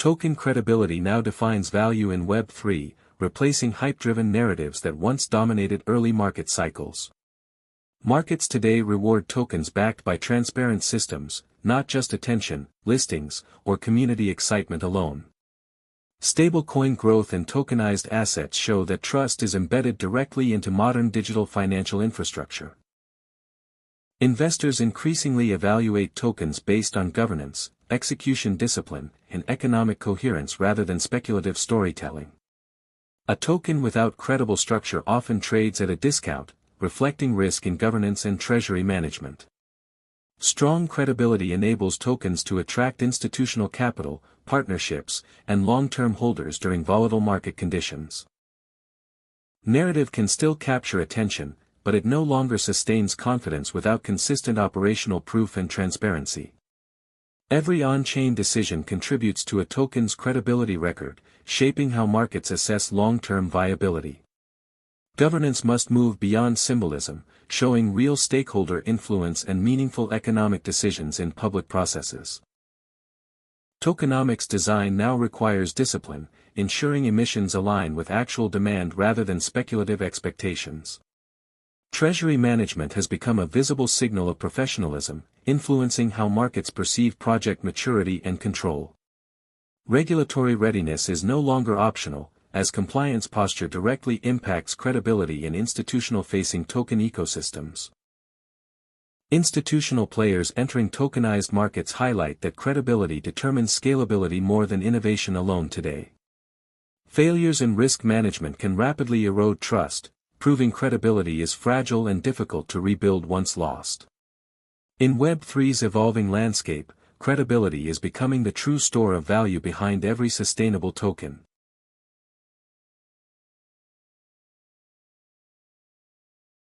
Token credibility now defines value in Web3, replacing hype-driven narratives that once dominated early market cycles. Markets today reward tokens backed by transparent systems, not just attention, listings, or community excitement alone. Stablecoin growth and tokenized assets show that trust is embedded directly into modern digital financial infrastructure. Investors increasingly evaluate tokens based on governance, execution discipline, and economic coherence rather than speculative storytelling. A token without credible structure often trades at a discount, reflecting risk in governance and treasury management. Strong credibility enables tokens to attract institutional capital, partnerships, and long-term holders during volatile market conditions. Narrative can still capture attention, but it no longer sustains confidence without consistent operational proof and transparency. Every on-chain decision contributes to a token's credibility record, shaping how markets assess long-term viability. Governance must move beyond symbolism, showing real stakeholder influence and meaningful economic decisions in public processes. Tokenomics design now requires discipline, ensuring emissions align with actual demand rather than speculative expectations. Treasury management has become a visible signal of professionalism, influencing how markets perceive project maturity and control. Regulatory readiness is no longer optional, as compliance posture directly impacts credibility in institutional-facing token ecosystems. Institutional players entering tokenized markets highlight that credibility determines scalability more than innovation alone today. Failures in risk management can rapidly erode trust, proving credibility is fragile and difficult to rebuild once lost. In Web3's evolving landscape, credibility is becoming the true store of value behind every sustainable token.